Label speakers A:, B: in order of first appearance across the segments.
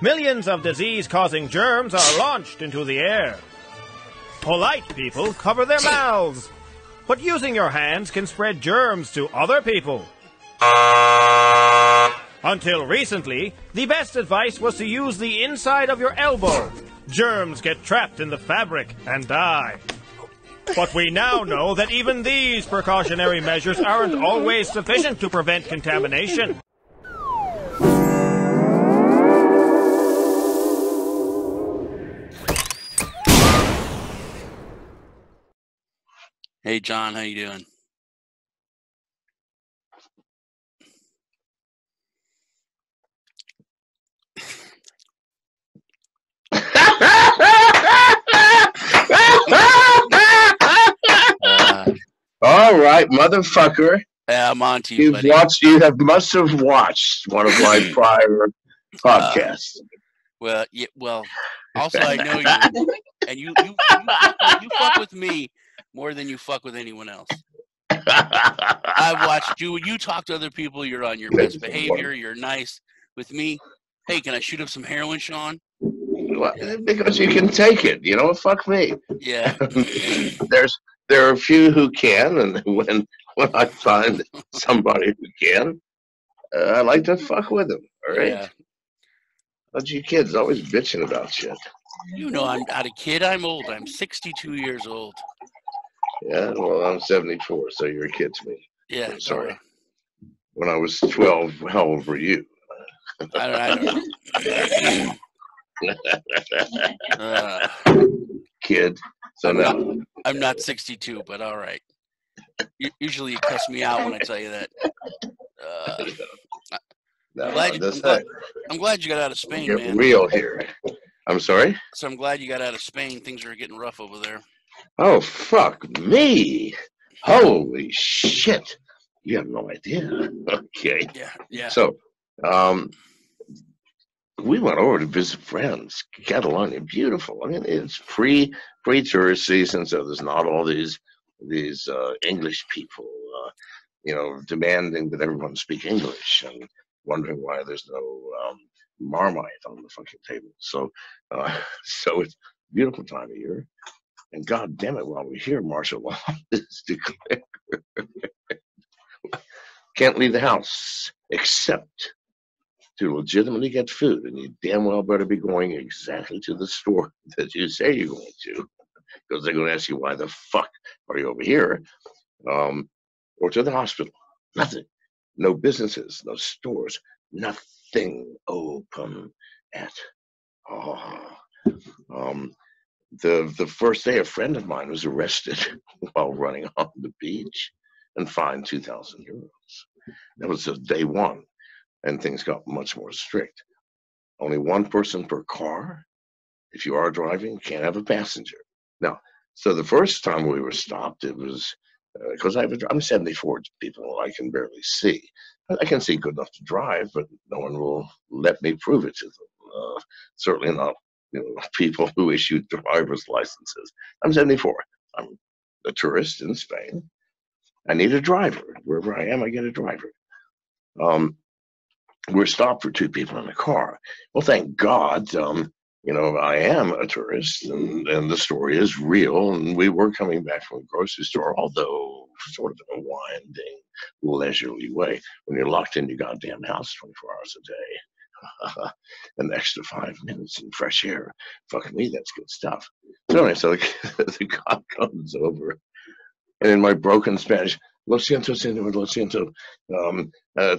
A: millions of disease-causing germs are launched into the air. Polite people cover their mouths, but using your hands can spread germs to other people. Until recently, the best advice was to use the inside of your elbow. Germs get trapped in the fabric and die. But we now know that even these precautionary measures aren't always sufficient to prevent contamination.
B: Hey, John, how you doing?
C: All right, motherfucker.
B: Yeah, I'm on to you, buddy.
C: Must have watched one of my prior podcasts.
B: Well, also I know you, and you fuck with me more than you fuck with anyone else. I've watched you. You talk to other people. You're on your best behavior. You're nice. With me, hey, can I shoot up some heroin, Sean?
C: Well, because you can take it. You know, fuck me.
B: Yeah.
C: There are a few who can, and when I find somebody who can, I like to fuck with them. All right.
B: Yeah.
C: But you kids always bitching about shit.
B: You know, I'm not a kid. I'm old. I'm 62 years old.
C: Yeah, well, I'm 74, so you're a kid to me.
B: Yeah.
C: I'm sorry. When I was 12, how old were you?
B: I don't know.
C: Kid. So
B: I'm not 62, but all right. Usually you cuss me out when I tell you that. I'm glad you got out of Spain,
C: get
B: man.
C: Real here. I'm sorry?
B: So I'm glad you got out of Spain. Things are getting rough over there.
C: Oh, fuck me. Holy shit. You have no idea. Okay.
B: Yeah.
C: So, we went over to visit friends. Catalonia, beautiful. I mean, it's pre-tourist season, so there's not all these English people, demanding that everyone speak English and wondering why there's no Marmite on the fucking table. So it's a beautiful time of year. And God damn it, while we're here, martial law is declared. Can't leave the house except to legitimately get food, and you damn well better be going exactly to the store that you say you're going to, because they're going to ask you why the fuck are you over here, or to the hospital. Nothing, no businesses, no stores, nothing open at all. The first day, a friend of mine was arrested while running on the beach and fined 2,000 euros. That was just day one. And things got much more strict. Only one person per car. If you are driving, can't have a passenger. Now, so the first time we were stopped, it was because I'm 74, people I can barely see. I can see good enough to drive, but no one will let me prove it to them. Certainly not, people who issue driver's licenses. I'm 74. I'm a tourist in Spain. I need a driver. Wherever I am, I get a driver. We're stopped for two people in a car. Well, thank God, I am a tourist, and the story is real. And we were coming back from the grocery store, although sort of in a winding, leisurely way. When you're locked in your goddamn house 24 hours a day, an extra 5 minutes in fresh air, fuck me, that's good stuff. So anyway, so the cop comes over, and in my broken Spanish, lo siento, señor, lo siento.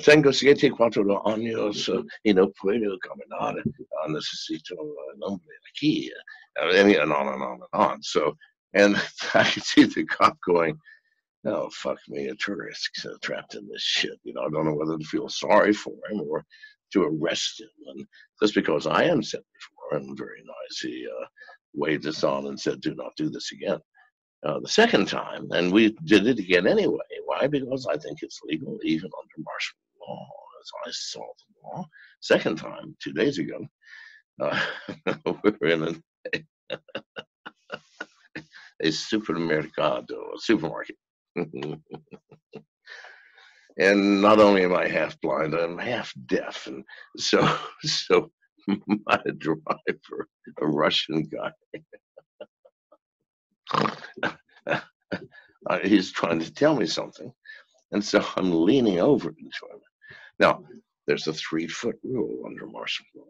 C: Tengo 74 años y no puedo caminar. Necesito nombre aquí. And on and on and on. So, and I could see the cop going, oh, fuck me, a tourist trapped in this shit. I don't know whether to feel sorry for him or to arrest him. And just because I am 74 and very nice, he waved us on and said, do not do this again. The second time, and we did it again anyway. Why? Because I think it's legal, even under martial law, as I saw the law. Second time, 2 days ago, we were in a supermarket. And not only am I half blind, I'm half deaf, and so my driver, a Russian guy. He's trying to tell me something. And so I'm leaning over into him. Now, there's a 3-foot rule under martial law.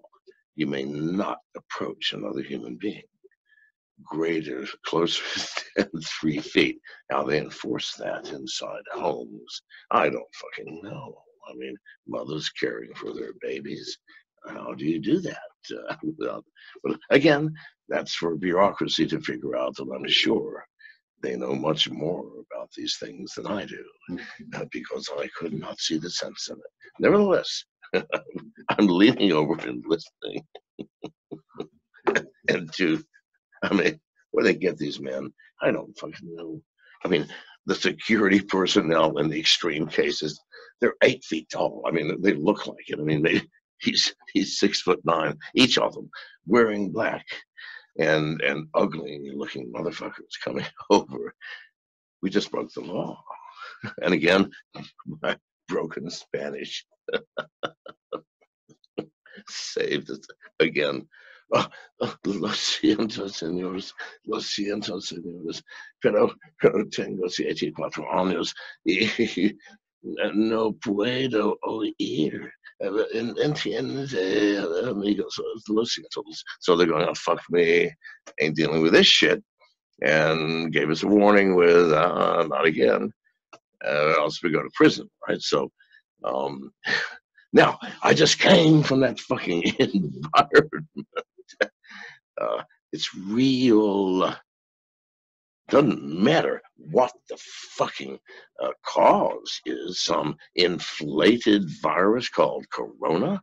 C: You may not approach another human being greater, closer than 3 feet. How they enforce that inside homes, I don't fucking know. I mean, mothers caring for their babies. How do you do that? But again, that's for bureaucracy to figure out, and I'm sure they know much more about these things than I do, because I could not see the sense in it. Nevertheless, I'm leaning over and listening. And I mean, where they get these men, I don't fucking know. I mean, the security personnel in the extreme cases, they're 8 feet tall. I mean, they look like it. I mean, he's 6'9", each of them, wearing black, and ugly looking motherfuckers coming over. We just broke the law. And again, my broken Spanish saved it again. Lo siento, señores, pero tengo 74 años y no puedo oír. Entiendes, amigos, lo siento. So they're going, oh, fuck me, ain't dealing with this shit, and gave us a warning with, not again, else we go to prison, right? So, now, I just came from that fucking environment. It's real. Doesn't matter what the fucking cause is, some inflated virus called Corona.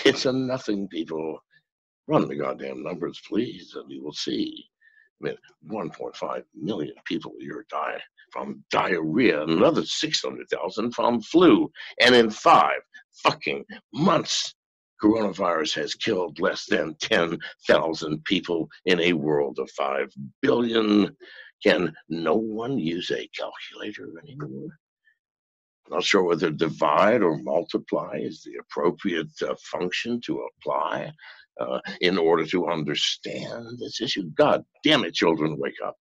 C: It's a nothing, people. Run the goddamn numbers, please, and you will see. I mean, 1.5 million people a year die from diarrhea, another 600,000 from flu, and in 5 fucking months, coronavirus has killed less than 10,000 people in a world of 5 billion. Can no one use a calculator anymore? Not sure whether divide or multiply is the appropriate function to apply in order to understand this issue. God damn it, children, wake up.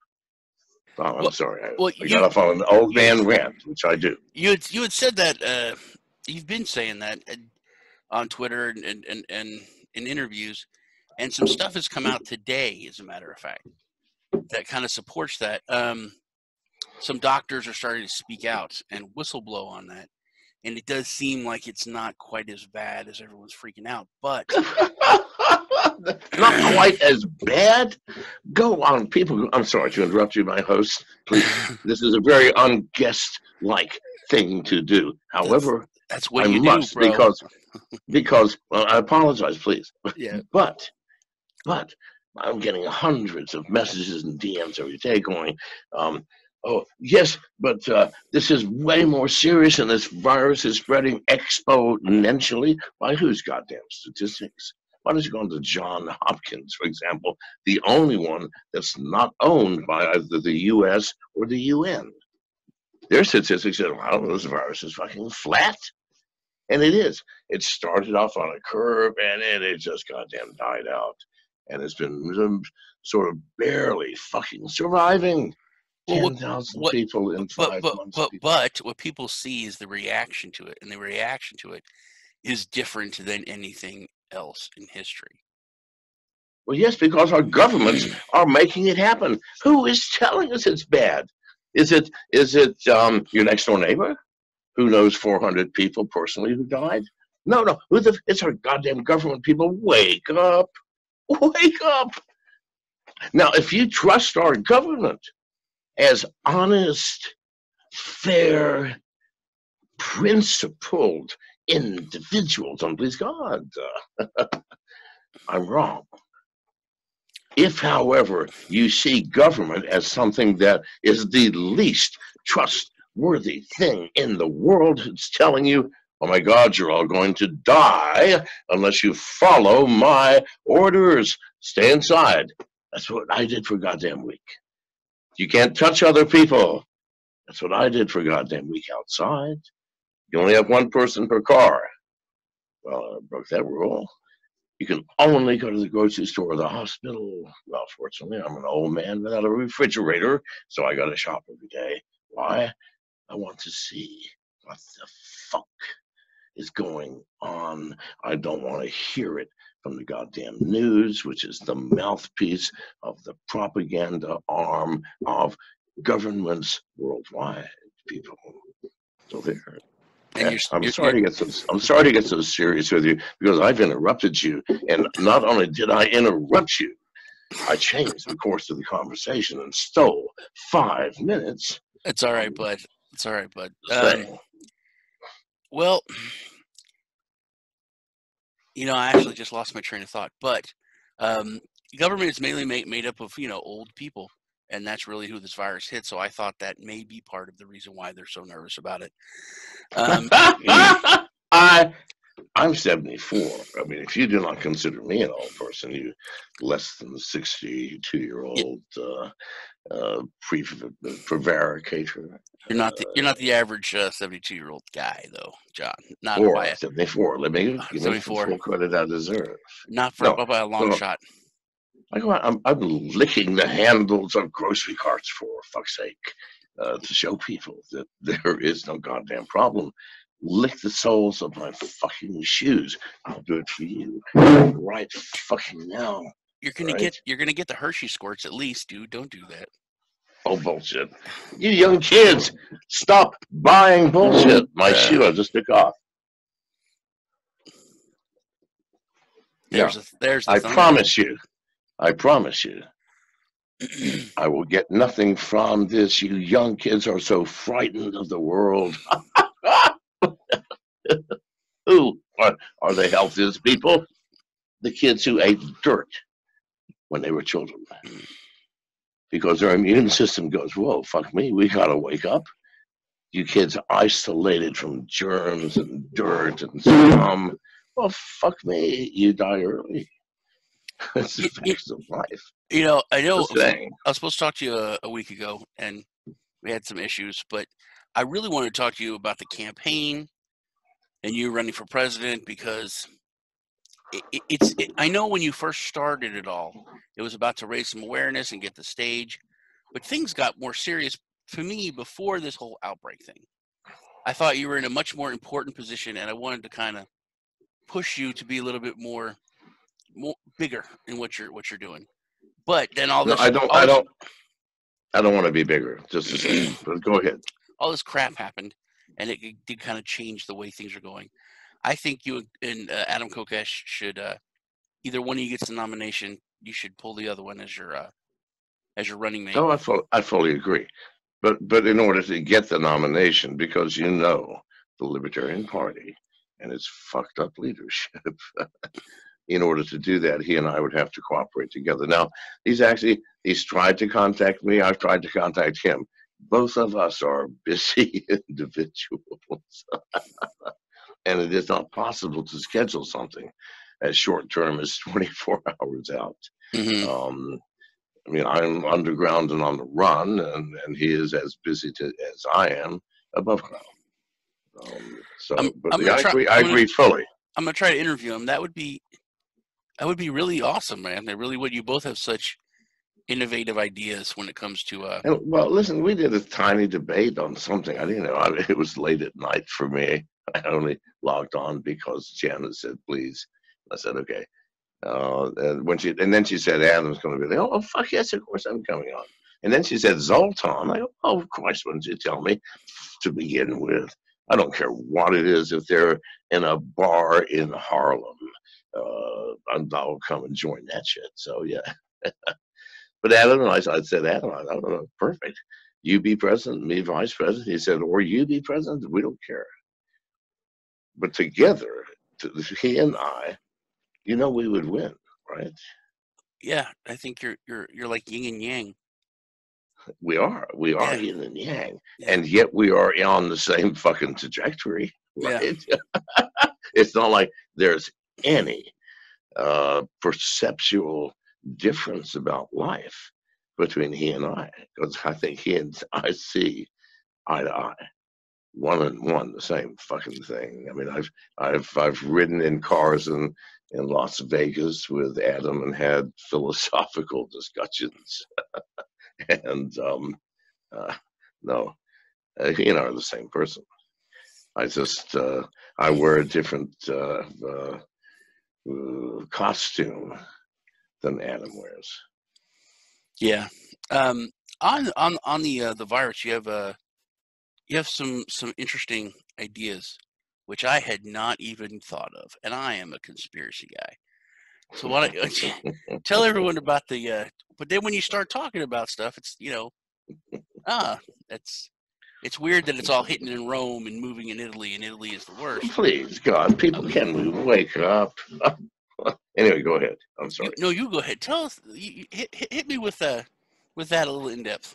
C: I'm sorry. I got off on an old man rant, which I do.
B: You had said that, you've been saying that on Twitter and in interviews, and some stuff has come out today, as a matter of fact, that kind of supports that. Some doctors are starting to speak out and whistleblow on that, and it does seem like it's not quite as bad as everyone's freaking out, but
C: not quite as bad. Go on, people. I'm sorry to interrupt you, my host. Please, this is a very unguest-like thing to do. However,
B: that's what
C: I must,
B: do, bro.
C: because well, I apologize, please.
B: Yeah.
C: But I'm getting hundreds of messages and DMs every day going, oh, yes, but this is way more serious, and this virus is spreading exponentially. By whose goddamn statistics? Why don't you go to John Hopkins, for example, the only one that's not owned by either the U.S. or the UN? Their statistics say, well, this virus is fucking flat. And it is. It started off on a curve, and it just goddamn died out. And it's been sort of barely fucking surviving. 10,000 people in 5 months.
B: But what people see is the reaction to it, and the reaction to it is different than anything else in history.
C: Well, yes, because our governments are making it happen. Who is telling us it's bad? Is it your next door neighbor who knows 400 people personally who died? No. It's our goddamn government. People, wake up. Wake up. Now, if you trust our government as honest, fair, principled individuals, and please God, I'm wrong. If, however, you see government as something that is the least trustworthy thing in the world, it's telling you, oh my God, you're all going to die unless you follow my orders. Stay inside. That's what I did for goddamn week. You can't touch other people. That's what I did for goddamn week outside. You only have one person per car. Well, I broke that rule. You can only go to the grocery store or the hospital. Well, fortunately, I'm an old man without a refrigerator, so I got to shop every day. Why? I want to see what the fuck is going on. I don't want to hear it from the goddamn news, which is the mouthpiece of the propaganda arm of governments worldwide. People, so there.
B: And
C: I'm sorry to get so serious with you because I've interrupted you, and not only did I interrupt you, I changed the course of the conversation and stole 5 minutes.
B: It's all right, bud. It's all right, bud. Well, I actually just lost my train of thought. But government is mainly made up of old people, and that's really who this virus hit. So I thought that may be part of the reason why they're so nervous about it.
C: I'm 74. I mean, if you do not consider me an old person, you less than 62-year-old prevaricator.
B: You're not the average 72-year-old guy, though, John. Not
C: or
B: by
C: 74. Let me give me
B: 74.
C: full credit I deserve.
B: Not by a long shot.
C: I'm licking the handles of grocery carts for fuck's sake, to show people that there is no goddamn problem. Lick the soles of my fucking shoes. I'll do it for you right fucking now.
B: You're gonna get the Hershey squirts at least, dude. Don't do that.
C: Oh, bullshit. You young kids, stop buying bullshit. My shoe I just took off. I promise you, I will get nothing from this. You young kids are so frightened of the world. Who are the healthiest people? The kids who ate dirt when they were children. Because their immune system goes, whoa, fuck me, we gotta wake up. You kids isolated from germs and dirt and scum. Well, fuck me, you die early. It's the facts of life.
B: I know I was supposed to talk to you a week ago, and we had some issues, but I really want to talk to you about the campaign and you running for president, because I know when you first started it all, it was about to raise some awareness and get the stage, but things got more serious for me before this whole outbreak thing. I thought you were in a much more important position, and I wanted to kind of push you to be a little bit more bigger in what you're doing. But then I don't
C: want to be bigger. Just a second. But go ahead.
B: All this crap happened, and it did kind of change the way things are going. I think you and Adam Kokesh should either one of you gets the nomination. You should pull the other one as your running mate.
C: Oh, I fully agree. But in order to get the nomination, because the Libertarian Party and its fucked up leadership, in order to do that, he and I would have to cooperate together. Now, he's tried to contact me. I've tried to contact him. Both of us are busy individuals. And it is not possible to schedule something as short term as 24 hours out. Mm-hmm. I mean, I'm underground and on the run, and he is as busy as I am above ground. I agree fully.
B: I'm gonna try to interview him. That would be really awesome, man. You both have such innovative ideas when it comes to.
C: Well, listen, we did a tiny debate on something. I didn't know. It was late at night for me. I only logged on because Janet said, please. I said, okay. And then she said, Adam's going to be there. Oh, fuck yes, of course I'm coming on. And then she said, Zoltan. I go, oh, of course, why didn't you tell me to begin with? I don't care what it is. If they're in a bar in Harlem, I'll come and join that shit. So, yeah. But Adam and I said, Adam, I don't know, perfect. You be president, me vice president. He said, or you be president, we don't care. But together, he and I, we would win, right?
B: Yeah, I think you're like yin and yang.
C: We are yin and yang, and yet we are on the same fucking trajectory, right? Yeah. It's not like there's any perceptual difference about life between he and I, because I think he and I see eye to eye. One and one, the same fucking thing. I mean, I've ridden in cars and in Las Vegas with Adam and had philosophical discussions. And no, he and I are the same person. I just I wear a different costume than Adam wears.
B: Yeah. On the virus, you have some interesting ideas, which I had not even thought of, and I am a conspiracy guy. So why don't you tell everyone about the? But then when you start talking about stuff, it's it's weird that it's all hitting in Rome and moving in Italy, and Italy is the worst.
C: Please, God, people can move. Wake up. Anyway, go ahead. I'm sorry.
B: You go ahead. Tell us. Hit me with that a little in depth.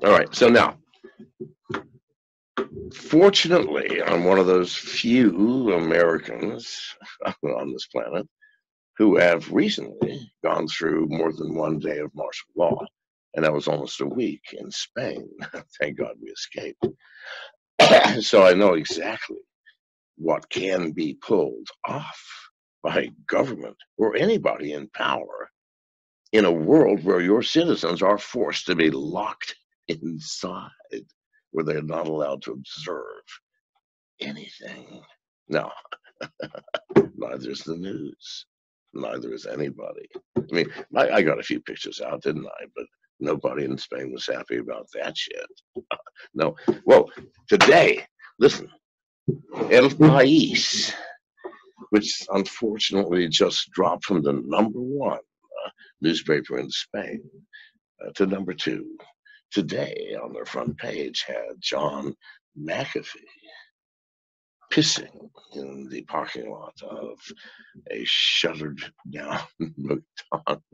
C: All right. So now, fortunately, I'm one of those few Americans on this planet who have recently gone through more than one day of martial law. And that was almost a week in Spain. Thank God we escaped. So I know exactly what can be pulled off by government or anybody in power in a world where your citizens are forced to be locked inside, where they're not allowed to observe anything. No, neither is the news. Neither is anybody. I mean, I got a few pictures out, didn't I? But nobody in Spain was happy about that shit. No. Well, today, listen, El País, which unfortunately just dropped from the #1 newspaper in Spain to #2. Today, on their front page, had John McAfee pissing in the parking lot of a shuttered down McDonald's.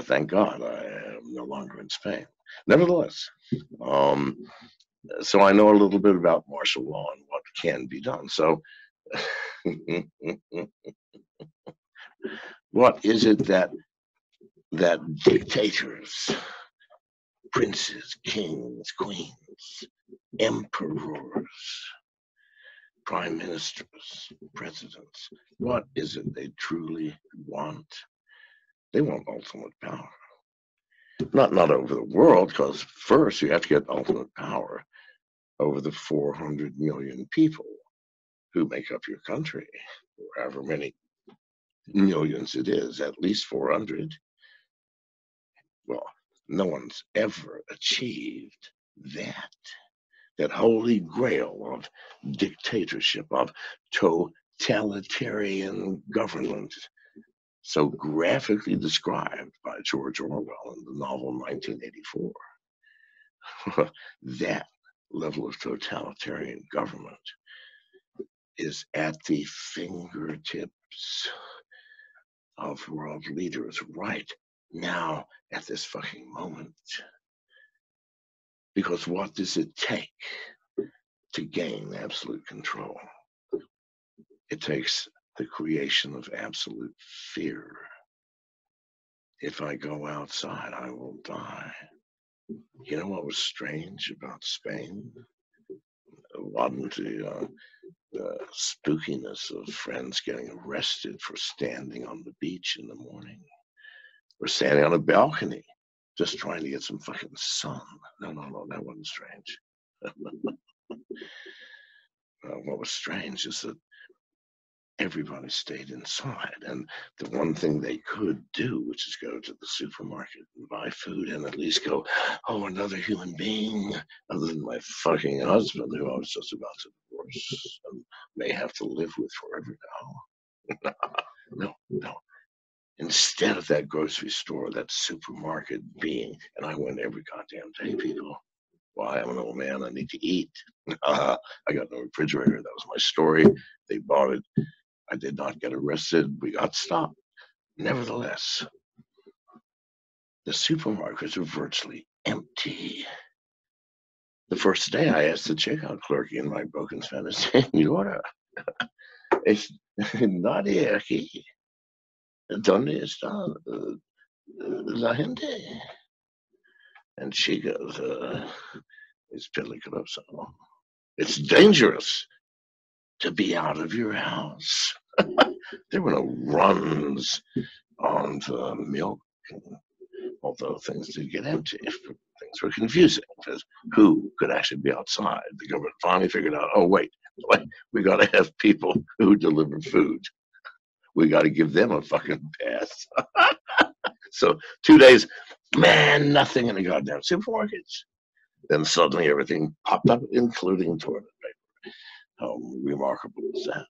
C: Thank God I am no longer in Spain. Nevertheless, so I know a little bit about martial law and what can be done. So, what is it that dictators, princes, kings, queens, emperors, prime ministers, presidents, what is it they truly want? They want ultimate power. Not over the world, because first you have to get ultimate power over the 400 million people who make up your country, or however many millions it is, at least 400. Well, no one's ever achieved that holy grail of dictatorship, of totalitarian government, so graphically described by George Orwell in the novel 1984. That level of totalitarian government is at the fingertips of world leaders right now at this fucking moment. Because what does it take to gain absolute control? It takes the creation of absolute fear. If I go outside, I will die. You know what was strange about Spain? It wasn't the spookiness of friends getting arrested for standing on the beach in the morning or standing on a balcony just trying to get some fucking sun. No, that wasn't strange. What was strange is that everybody stayed inside, and the one thing they could do, which is go to the supermarket and buy food and at least go, oh, another human being, other than my fucking husband, who I was just about to divorce and may have to live with forever now. No. Instead of that grocery store, that supermarket being, and I went every goddamn day, people. Well, I'm an old man, I need to eat. I got no refrigerator. That was my story. They bought it. I did not get arrested. We got stopped. Nevertheless, the supermarkets are virtually empty. The first day I asked the checkout clerk in my broken Spanish, Señora, nadie aquí. ¿Dónde está la gente? And she goes, it's peligroso. It's dangerous. to be out of your house. There were no runs on the milk, although things did get empty. Things were confusing because who could actually be outside? The government finally figured out, oh, wait, we got to have people who deliver food. We got to give them a fucking pass. So 2 days, man, nothing in the goddamn supermarkets. Then suddenly everything popped up, including toilet paper. How remarkable is that?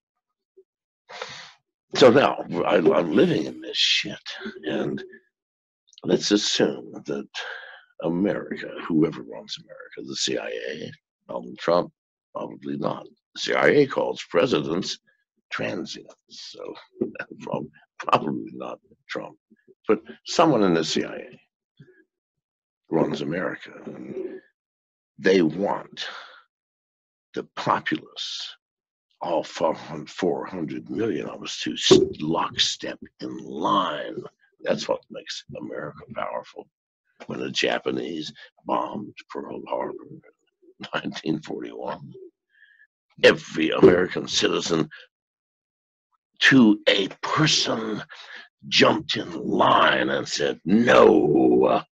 C: So now I'm living in this shit, and let's assume that America, whoever runs America, the CIA, Donald Trump, probably not. The CIA calls presidents transients, so probably not Trump, but someone in the CIA runs America, and they want the populace, all 400 million of us, to lockstep in line. That's what makes America powerful. When the Japanese bombed Pearl Harbor in 1941, every American citizen to a person jumped in line and said no.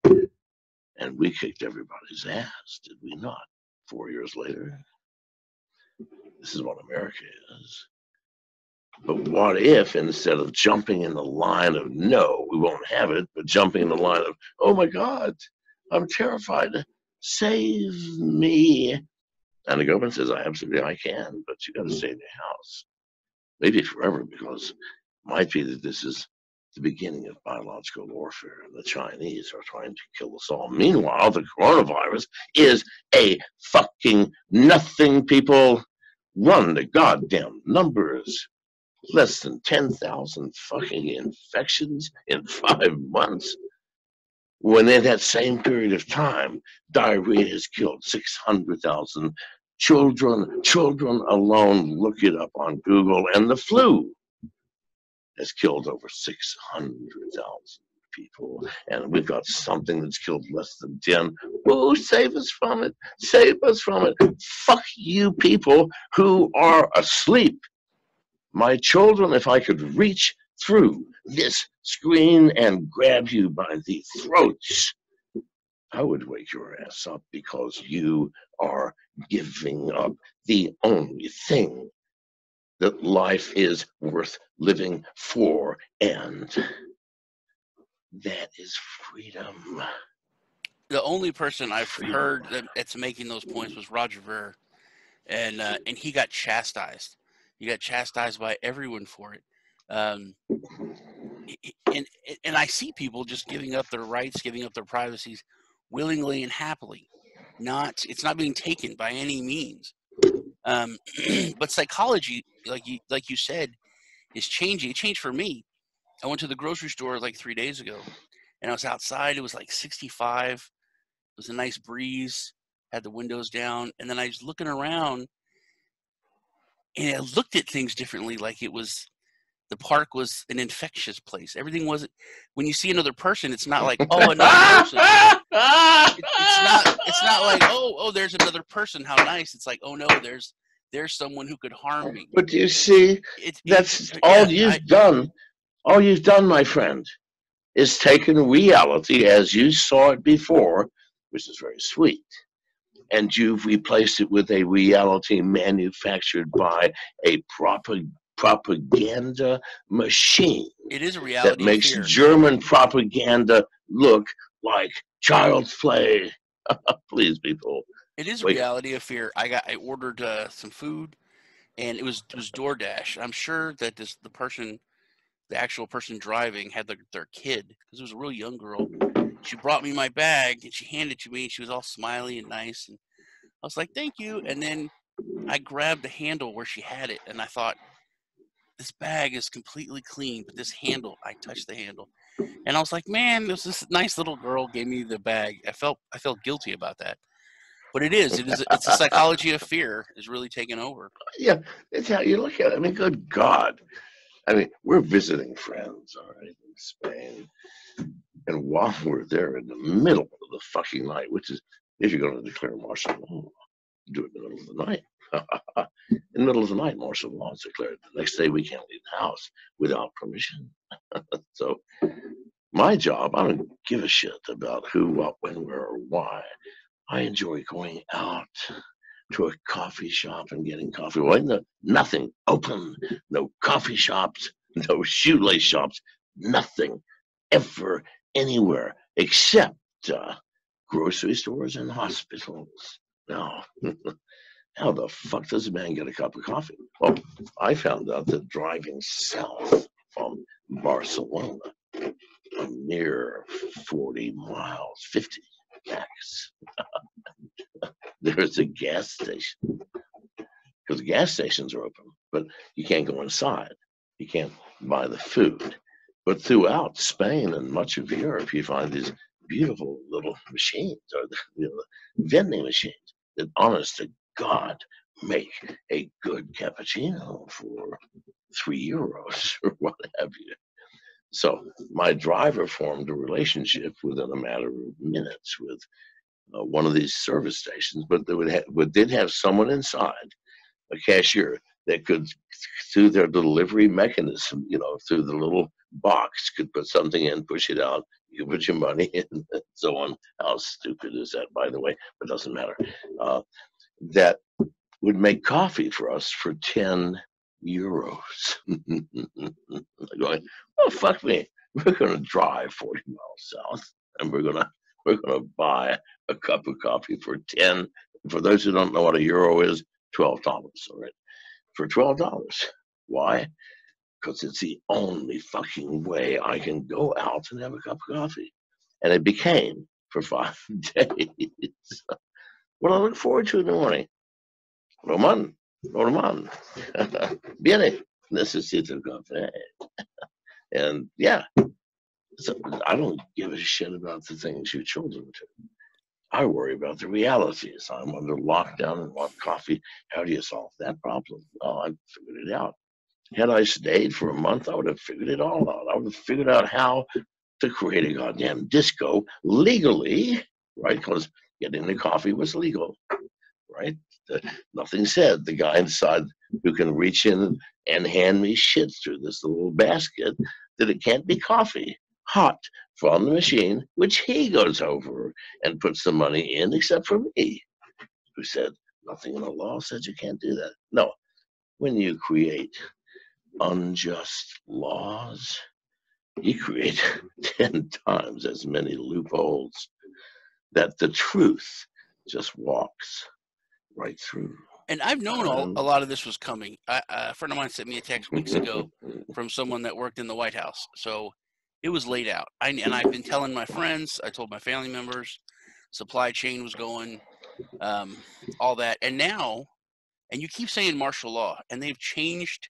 C: And we kicked everybody's ass, did we not? 4 years later. This is what America is. But what if, instead of jumping in the line of no, we won't have it, but jumping in the line of, oh my God, I'm terrified, save me. And the government says, I can, but you got to stay in your house. Maybe forever, because it might be that this is the beginning of biological warfare, and the Chinese are trying to kill us all. Meanwhile, the coronavirus is a fucking nothing, people. Run the goddamn numbers. Less than 10,000 fucking infections in 5 months. When in that same period of time, diarrhea has killed 600,000 children. Children alone, look it up on Google. And the flu has killed over 600,000 people. And we've got something that's killed less than 10. Oh, save us from it. Save us from it. Fuck you people who are asleep. My children, if I could reach through this screen and grab you by the throats, I would wake your ass up, because you are giving up the only thing that life is worth living for, and that is freedom.
B: The only person I've heard that's making those points was Roger Ver, and he got chastised. He got chastised by everyone for it. And I see people just giving up their rights, giving up their privacies willingly and happily. It's not being taken by any means. But psychology, like you said, is changing. It changed for me. I went to the grocery store like 3 days ago, and I was outside. It was like 65. It was a nice breeze. Had the windows down, and then I was looking around, and I looked at things differently. Like the park was an infectious place. Everything wasn't. When you see another person, it's not like, oh, another person. It's not like, oh, there's another person. How nice. It's like, oh no, there's someone who could harm me.
C: But you see, that's all you've done. All you've done, my friend, is taken reality as you saw it before, which is very sweet, and you've replaced it with a reality manufactured by a propaganda machine.
B: It is a reality
C: that makes
B: fear.
C: German propaganda look like child's play. Please, people.
B: It is a reality of fear. I ordered some food, and it was DoorDash. I'm sure that the actual person driving had their kid, because it was a real young girl. She brought me my bag, and she handed it to me, and she was all smiley and nice, and I was like, thank you. And then I grabbed the handle where she had it, and I thought, this bag is completely clean, but this handle, I touched the handle, and I was like, man, this nice little girl gave me the bag. I felt guilty about that, but it's a psychology of fear is really taking over.
C: Yeah, it's how you look at it. I mean, good God. I mean, we're visiting friends, all right, in Spain, and while we're there in the middle of the fucking night, which is, if you're going to declare martial law, do it in the middle of the night. In the middle of the night, martial law is declared. The next day, we can't leave the house without permission. So, my job, I don't give a shit about who, what, when, where, or why. I enjoy going out to a coffee shop and getting coffee. Well, nothing open, no coffee shops, no shoelace shops, nothing ever anywhere except grocery stores and hospitals. Now, how the fuck does a man get a cup of coffee? Well, I found out that driving south from Barcelona, a mere 40 miles, 50 max, there's a gas station. Because gas stations are open, but you can't go inside. You can't buy the food. But throughout Spain and much of Europe, you find these beautiful little machines, or the vending machines, that, honest to God, make a good cappuccino for €3 or what have you. So my driver formed a relationship within a matter of minutes with one of these service stations, but they did have someone inside, a cashier, that could, through their delivery mechanism, through the little box, could put something in, push it out, you put your money in, and so on. How stupid is that, by the way? But it doesn't matter. That would make coffee for us for €10. Going, oh, fuck me. We're going to drive 40 miles south, and we're going to buy a cup of coffee for 10. For those who don't know what a euro is, $12. All right, for $12. Why? Because it's the only fucking way I can go out and have a cup of coffee. And it became for 5 days. What I look forward to in the morning. Roman. Viene. Necesito café. And yeah, so I don't give a shit about the things your children do. I worry about the realities. I'm under lockdown and want coffee. How do you solve that problem? Well, I figured it out. Had I stayed for a month, I would have figured it all out. I would have figured out how to create a goddamn disco legally, right? Because getting the coffee was legal, right? Nothing said. The guy inside who can reach in and hand me shit through this little basket, that it can't be coffee hot from the machine, which he goes over and puts the money in, except for me, who said nothing in the law says you can't do that. No, when you create unjust laws, you create 10 times as many loopholes that the truth just walks right through.
B: And I've known a lot of this was coming. A friend of mine sent me a text weeks ago from someone that worked in the White House. So it was laid out. And I've been telling my friends, I told my family members, supply chain was going, all that. And now, and you keep saying martial law, and they've changed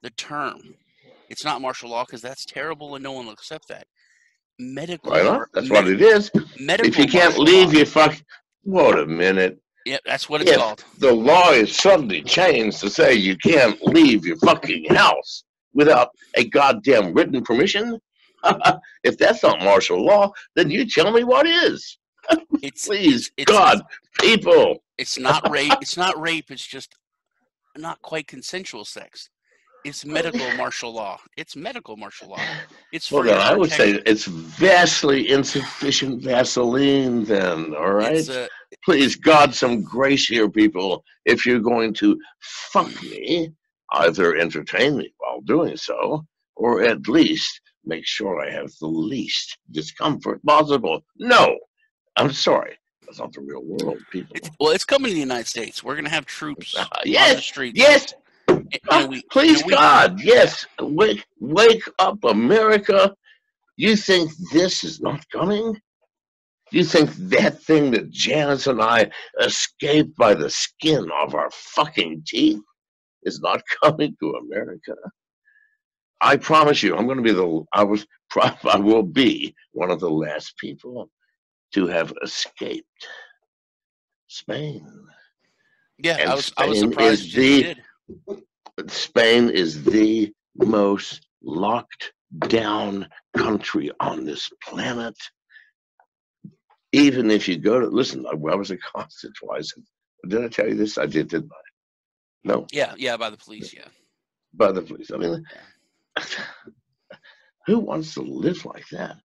B: the term. It's not martial law because that's terrible and no one will accept that. Medical.
C: Why not? That's what it is. If you can't leave, you fuck. Wait a minute.
B: Yeah, that's what it's called.
C: The law is suddenly changed to say you can't leave your fucking house without a goddamn written permission. If that's not martial law, then you tell me what is. Please, God, people.
B: It's not rape. It's not rape. It's just not quite consensual sex. It's medical martial law. It's medical martial law. It's for
C: well, then I would say it's vastly insufficient Vaseline. Then, all right. Please, God, some grace here, people. If you're going to fuck me, either entertain me while doing so, or at least make sure I have the least discomfort possible. No, I'm sorry. That's not the real world, people.
B: It's coming to the United States. We're going to have troops on the streets.
C: Yes. Please, God, yes. Wake up, America. You think this is not coming? You think that thing that Janice and I escaped by the skin of our fucking teeth is not coming to America? I promise you, I will be one of the last people to have escaped Spain.
B: Yeah, and I was surprised you did.
C: Spain is the most locked down country on this planet. Even if you go to, listen, I was a constant twice. Did I tell you this? I did, didn't I? No,
B: Yeah, by the police. Yeah.
C: by the police. I mean, who wants to live like that?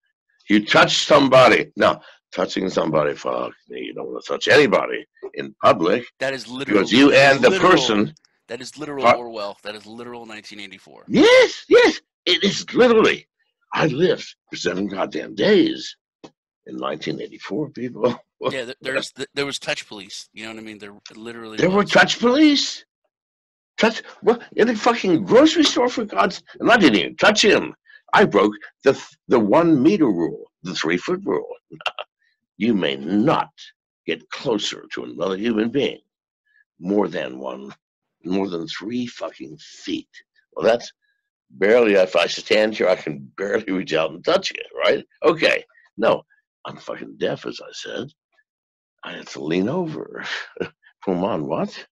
C: You touch somebody. Now, touching somebody, fuck me. You don't want to touch anybody in public
B: That is
C: because
B: literally
C: you and the person.
B: That is literal
C: Huh?
B: Orwell. That is literal 1984.
C: Yes, yes, it is literally. I lived for 7 goddamn days in 1984, people.
B: Yeah, there was touch police. You know what I mean? There literally
C: There were
B: was.
C: touch police. Touch well in the fucking grocery store, for God's. And I didn't even touch him. I broke the 1 meter rule, the 3-foot rule. You may not get closer to another human being more than 3 fucking feet. Well, that's barely. If I stand here, I can barely reach out and touch you, right? Okay. No, I'm fucking deaf, as I said. I had to lean over. Come on, what?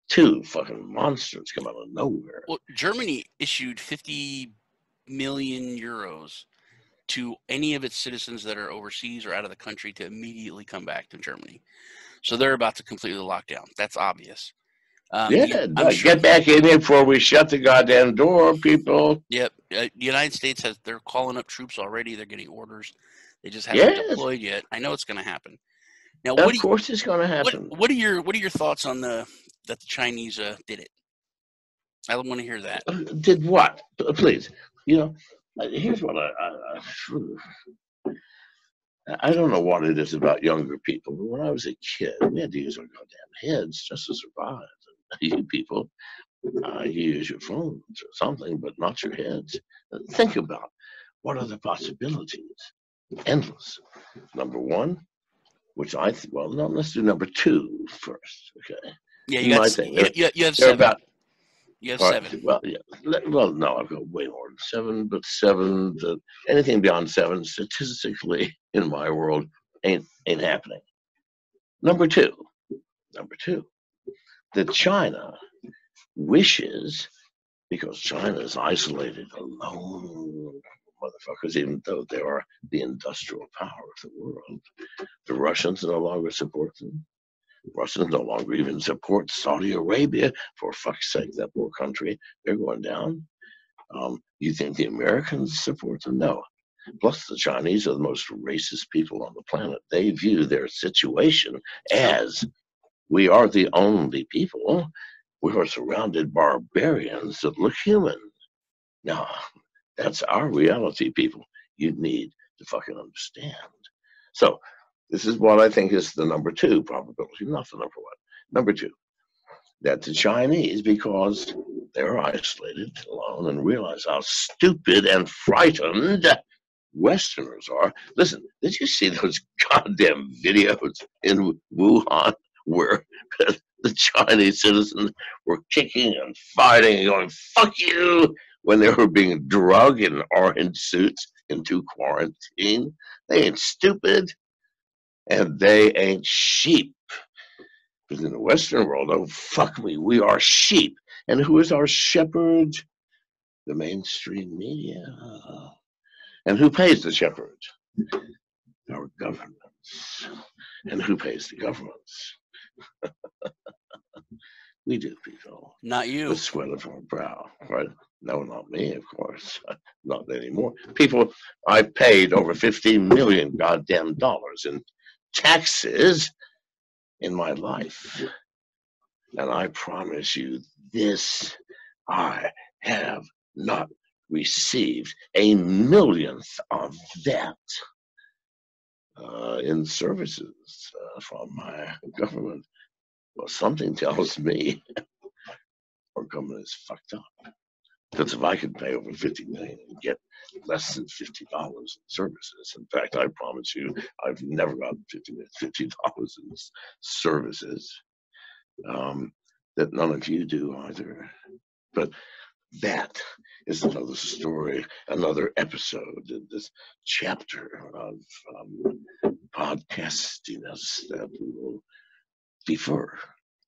C: 2 fucking monsters come out of nowhere.
B: Well, Germany issued 50 million euros to any of its citizens that are overseas or out of the country to immediately come back to Germany. So they're about to completely lock down. That's obvious.
C: Yeah,
B: I'm sure.
C: get back in here before we shut the goddamn door, people.
B: Yep. The United States they're calling up troops already. They're getting orders. They just haven't deployed yet. I know it's going to happen. Now,
C: of course it's going to happen.
B: What are your thoughts on that the Chinese did it? I want to hear that.
C: Did what? Please. You know, here's what I don't know what it is about younger people, but when I was a kid, we had to use our goddamn heads just to survive. You people, you use your phones or something, but not your heads. Think about what are the possibilities? Endless. Number 1, which well, no, let's do number 2 first, okay?
B: Yeah, you have 7. You have 7.
C: Well, yeah. Well, no, I've got way more than 7, but 7, anything beyond 7, statistically, in my world, ain't happening. Number 2, that China wishes, because China is isolated, alone, motherfuckers, even though they are the industrial power of the world. The Russians no longer support them. Russians no longer even support Saudi Arabia. For fuck's sake, that poor country, they're going down. You think the Americans support them? No. Plus, the Chinese are the most racist people on the planet. They view their situation as we are the only people. We are surrounded by barbarians that look human. Now, that's our reality, people. You need to fucking understand. So, this is what I think is the number 2 probability, not the number 1. Number 2, that the Chinese, because they're isolated, alone, and realize how stupid and frightened Westerners are. Listen, did you see those goddamn videos in Wuhan where the Chinese citizens were kicking and fighting and going, fuck you, when they were being drugged in orange suits into quarantine? They ain't stupid. And they ain't sheep. Because in the Western world, oh, fuck me, we are sheep. And who is our shepherd? The mainstream media. And who pays the shepherds? Our governments. And who pays the governments? We do, people.
B: Not you.
C: The sweat of our brow, right? No, not me, of course. Not anymore. People, I paid over $15 million goddamn dollars in taxes in my life. And I promise you this, I have not received a millionth of that in services from my government. Well, something tells me our government is fucked up. Because if I could pay over $50 million and get less than $50 in services, in fact, I promise you, I've never gotten $50 in services. That none of you do either. But that is another story, another episode in this chapter of podcastiness that we will defer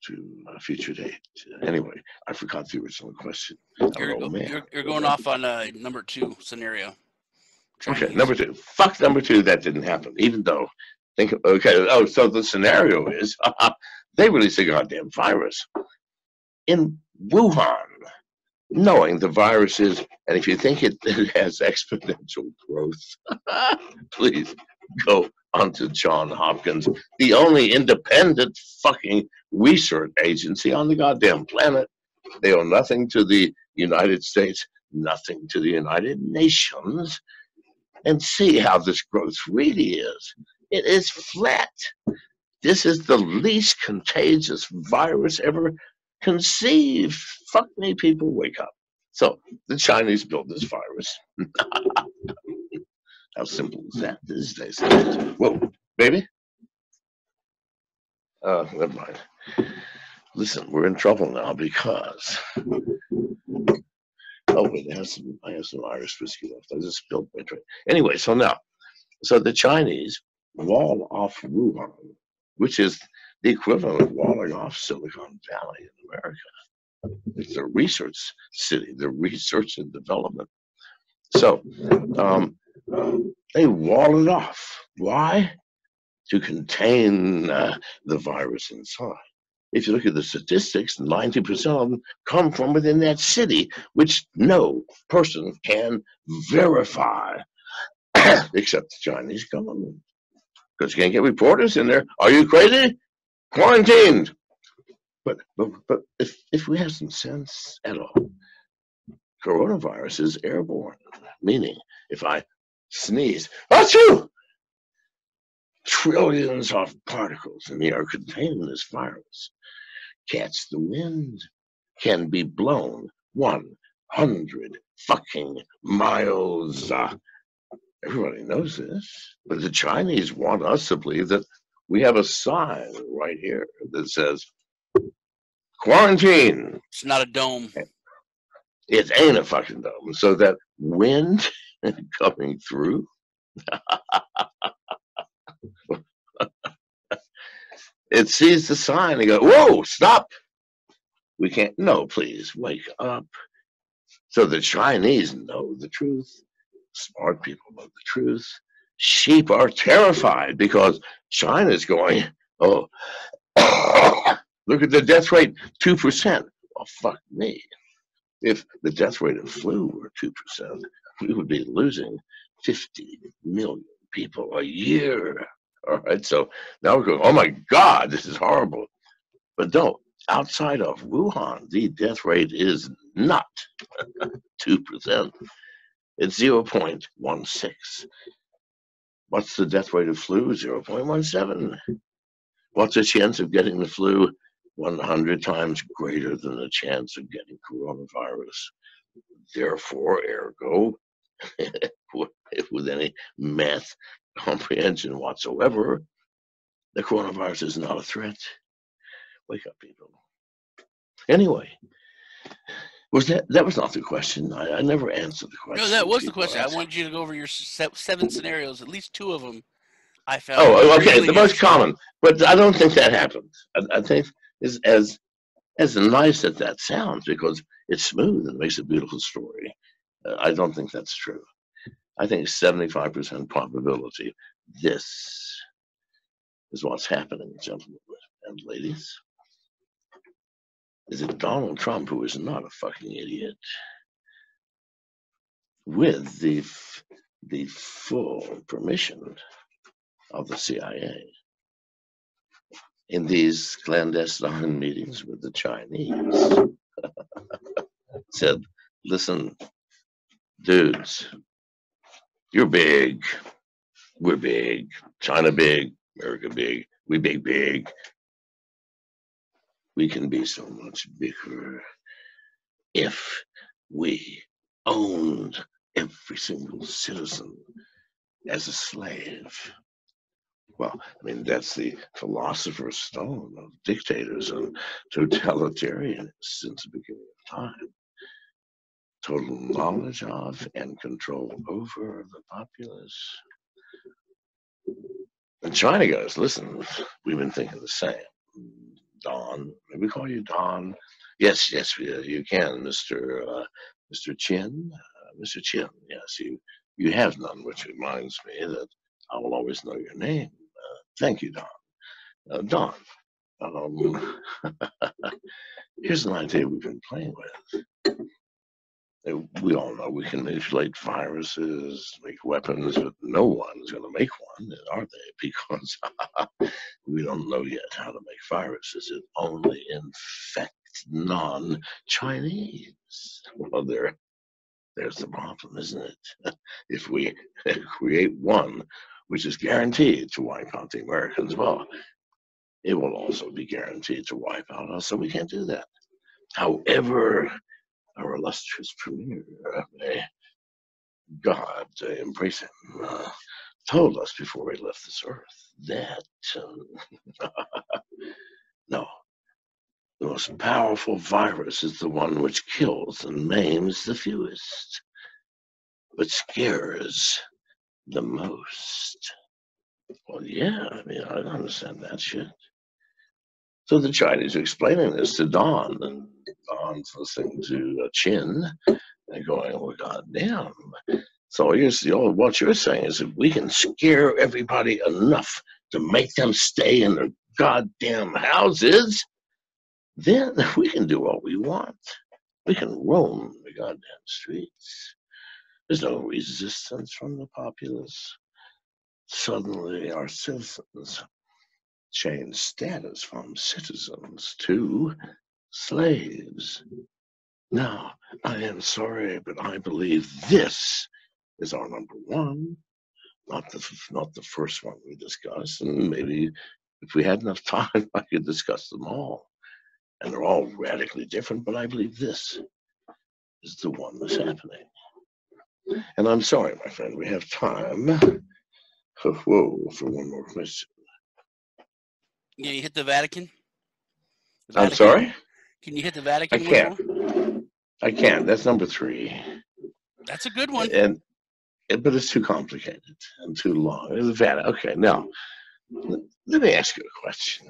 C: to a future date. Anyway, I forgot the original question.
B: You're going off on number 2 scenario. Chinese.
C: Okay, number 2. Fuck number 2, that didn't happen. Even though, so the scenario is, they released a goddamn virus. in Wuhan, knowing the virus is, and if you think it has exponential growth, please go onto John Hopkins, the only independent fucking research agency on the goddamn planet. They owe nothing to the United States, nothing to the United Nations, and see how this growth really is. It is flat. This is the least contagious virus ever conceived. Fuck me, people, wake up. So the Chinese built this virus. How simple is that these days? Whoa, baby. Never mind. Listen, we're in trouble now because. Oh wait, I have some Irish whiskey left. I just spilled my drink. Anyway, so the Chinese wall off Wuhan, which is the equivalent of walling off Silicon Valley in America. It's a research city, the research and development. So they wall it off. Why? To contain the virus inside. If you look at the statistics, 90% of them come from within that city, which no person can verify except the Chinese government. Because you can't get reporters in there. Are you crazy? Quarantined. But if we have some sense at all, coronavirus is airborne, meaning if I sneeze, achoo! Trillions of particles in the air containing this virus catch the wind, can be blown 100 fucking miles. Everybody knows this, but the Chinese want us to believe that we have a sign right here that says quarantine.
B: It's not a dome.
C: It ain't a fucking dome. So that wind coming through. It sees the sign and goes, whoa, stop. We can't, no, please, wake up. So the Chinese know the truth. Smart people know the truth. Sheep are terrified because China's going, oh, look at the death rate, 2%. Well, fuck me. If the death rate of flu were 2%, we would be losing 50 million people a year. All right, so now we're going, oh my God, this is horrible. But don't, outside of Wuhan, the death rate is not 2%. It's 0.16. What's the death rate of flu? 0.17. What's the chance of getting the flu? 100 times greater than the chance of getting coronavirus. Therefore, ergo, with any math comprehension whatsoever, the coronavirus is not a threat. Wake up, people. Anyway, that was not the question. I never answered the question.
B: No, that was the question. I wanted you to go over your 7 scenarios. At least 2 of them I found.
C: Oh, okay. The most common, but I don't think that happened. I think is as nice as that sounds, because it's smooth and makes a beautiful story. I don't think that's true. I think 75% probability this is what's happening, gentlemen and ladies. Is it Donald Trump, who is not a fucking idiot, with the full permission of the CIA in these clandestine meetings with the Chinese, said, listen, dudes, you're big, we're big, China big, America big, we big. We can be so much bigger if we owned every single citizen as a slave. Well, I mean, that's the philosopher's stone of dictators and totalitarians since the beginning of time. Total knowledge of and control over the populace. And China goes, listen, we've been thinking the same. Don, may we call you Don? Yes, you can, Mr. Chin. Mr. Chin, yes, you have none, which reminds me that I will always know your name. Thank you, Don. Don, Um, here's an idea we've been playing with. We all know we can manipulate viruses, make weapons, but no one's going to make one, are they? Because we don't know yet how to make viruses that only infect non-Chinese. Well, there's the problem, isn't it? If we create one, which is guaranteed to wipe out the Americans, well, it will also be guaranteed to wipe out us, so we can't do that. However, our illustrious premier, may God embrace him, told us before he left this earth that no, the most powerful virus is the one which kills and maims the fewest, but scares the most. Well, yeah, I mean, I don't understand that shit. So the Chinese are explaining this to Don, and Don's listening to Chin and going, "Oh, goddamn." So what you're saying is if we can scare everybody enough to make them stay in their goddamn houses, then we can do what we want. We can roam the goddamn streets. There's no resistance from the populace. Suddenly, our citizens change status from citizens to slaves. Now, I am sorry, but I believe this is our number one, not the first one we discussed. And maybe if we had enough time, I could discuss them all. And they're all radically different, but I believe this is the one that's happening. And I'm sorry, my friend, we have time for one more question.
B: Yeah, you hit the Vatican?
C: I'm sorry?
B: Can you hit the Vatican?
C: I can't. I can't. That's number 3.
B: That's a good one.
C: But it's too complicated and too long. The Vatican. Okay, now let me ask you a question.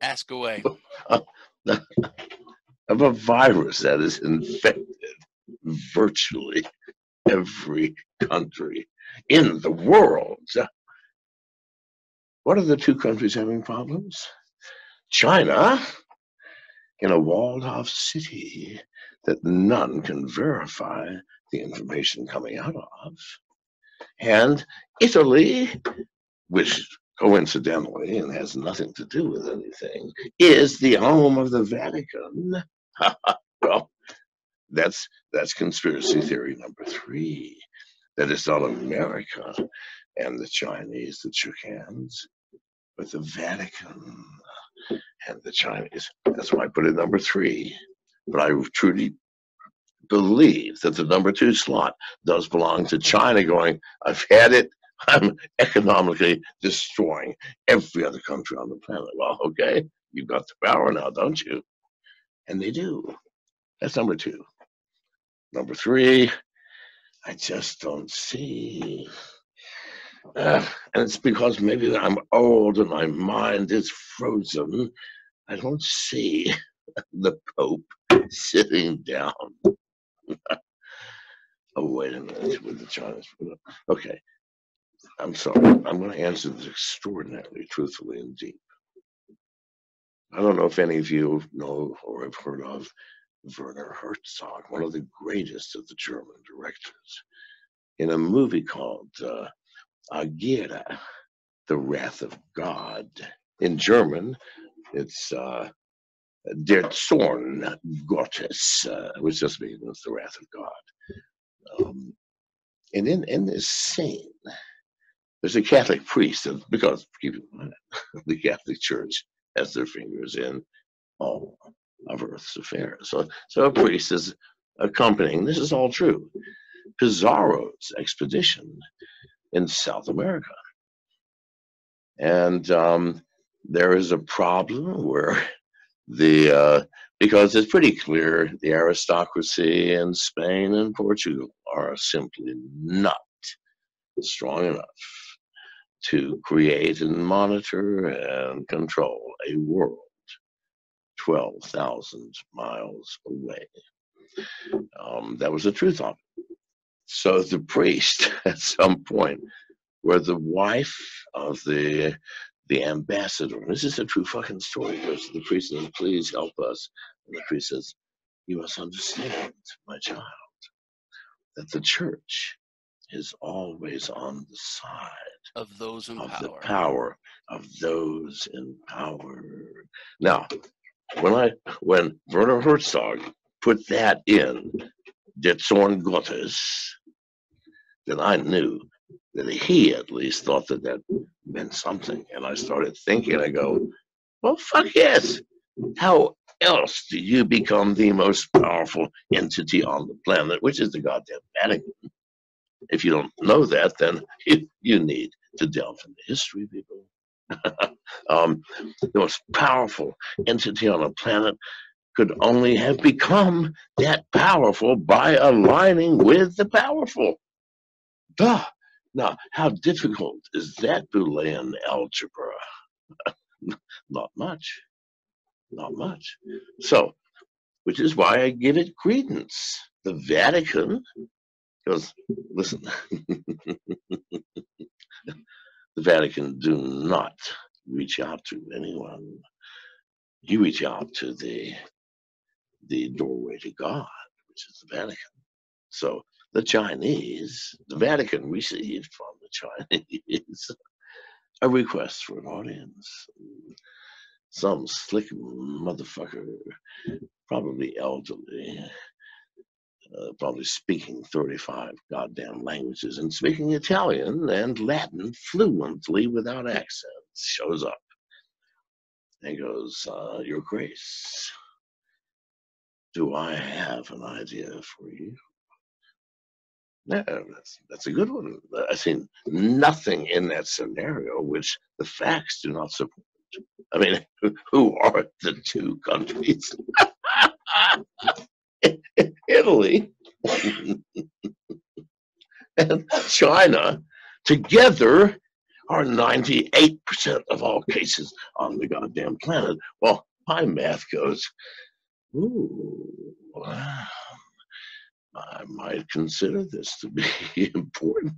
B: Ask away.
C: Of a virus that has infected virtually every country in the world. What are the 2 countries having problems? China, in a walled-off city that none can verify the information coming out of, and Italy, which coincidentally, and has nothing to do with anything, is the home of the Vatican. Well, that's conspiracy theory number 3. That it's not America and the Chinese that shook hands, but the Vatican and the Chinese. That's why I put it number 3. But I truly believe that the number 2 slot does belong to China going, I've had it. I'm economically destroying every other country on the planet. Well, okay, you've got the power now, don't you? And they do. That's number 2. Number 3, I just don't see. And it's because maybe I'm old and my mind is frozen. I don't see the Pope sitting down. Oh, wait a minute, with the Chinese. Okay, I'm sorry. I'm going to answer this extraordinarily truthfully and deep. I don't know if any of you know or have heard of Werner Herzog, one of the greatest of the German directors, in a movie called Agira, The Wrath of God. In German, it's Der Zorn Gottes, which just means the wrath of God. And in this scene, there's a Catholic priest, because keep in mind, the Catholic Church has their fingers in all of Earth's affairs. So a priest is accompanying, this is all true, Pizarro's expedition in South America. And there is a problem where because it's pretty clear the aristocracy in Spain and Portugal are simply not strong enough to create and monitor and control a world 12,000 miles away. That was the truth of it. So the priest at some point where the wife of the ambassador, and this is a true fucking story, goes to the priest and says, please help us. And the priest says, you must understand, my child, that the church is always on the side
B: of those in
C: of
B: power.
C: the power of those in power. Now, when Werner Herzog put that in Der Zorn Gottes, then I knew that he at least thought that that meant something. And I started thinking, I go, well, fuck yes. How else do you become the most powerful entity on the planet, which is the goddamn Vatican? If you don't know that, then you need to delve into history, people. The most powerful entity on a planet could only have become that powerful by aligning with the powerful. Duh. Now, how difficult is that Boolean algebra? Not much. Not much. So, which is why I give it credence. The Vatican, because, listen, the Vatican do not reach out to anyone. You reach out to the doorway to God, which is the Vatican. So the Vatican received from the Chinese a request for an audience. Some slick motherfucker, probably elderly, probably speaking 35 goddamn languages and speaking Italian and Latin fluently without accents, shows up and goes, Your Grace, do I have an idea for you? Yeah, that's a good one. I've seen nothing in that scenario which the facts do not support. I mean, who are the two countries? Italy and China together are 98% of all cases on the goddamn planet. Well, my math goes, ooh, I might consider this to be important.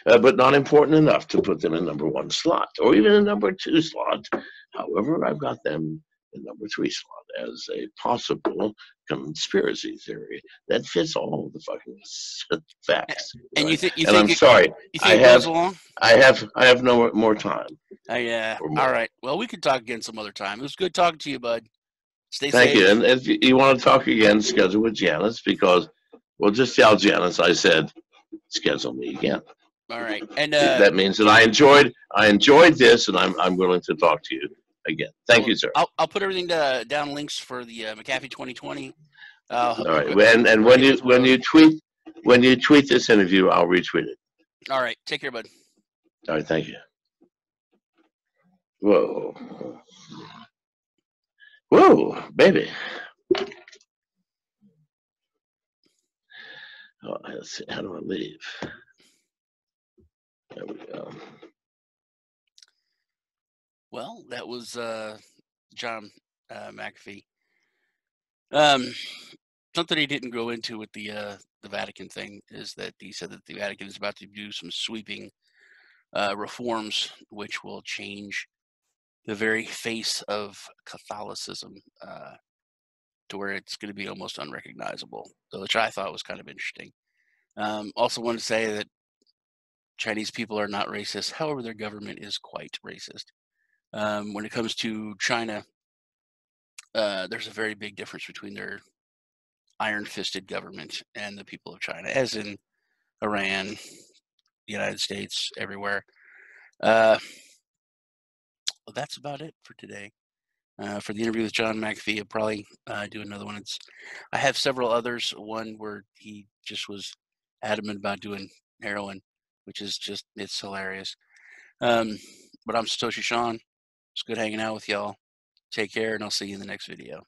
C: But not important enough to put them in number 1 slot or even a number 2 slot. However, I've got them in number 3 slot as a possible conspiracy theory that fits all the fucking facts.
B: And
C: right?
B: you
C: and
B: think
C: I'm sorry,
B: you think it goes along?
C: I have no more time.
B: Yeah. All right. Well, we could talk again some other time. It was good talking to you, bud. Stay
C: Thank
B: safe.
C: you. And if you want to talk again, schedule with Janice, because we'll just tell Janice I said schedule me again.
B: All right. And
C: that means that I enjoyed this, and I'm willing to talk to you again. Thank you, sir.
B: I'll put everything down, links for the McAfee 2020.
C: All right. And when you tweet this interview, I'll retweet it.
B: All right. Take care, bud.
C: All right. Thank you. Whoa. Whoa, baby. Oh, let's see. How do I leave? There we go.
B: Well, that was John McAfee. Something he didn't go into with the Vatican thing is that he said that the Vatican is about to do some sweeping reforms, which will change the very face of Catholicism to where it's going to be almost unrecognizable, which I thought was kind of interesting. Also wanted to say that Chinese people are not racist. However, their government is quite racist. When it comes to China, there's a very big difference between their iron-fisted government and the people of China, as in Iran, the United States, everywhere. Well, that's about it for today. For the interview with John McAfee, I'll probably do another one. I have several others. One where he just was adamant about doing heroin, which is it's hilarious. But I'm Satoshi Sean. It's good hanging out with y'all. Take care, and I'll see you in the next video.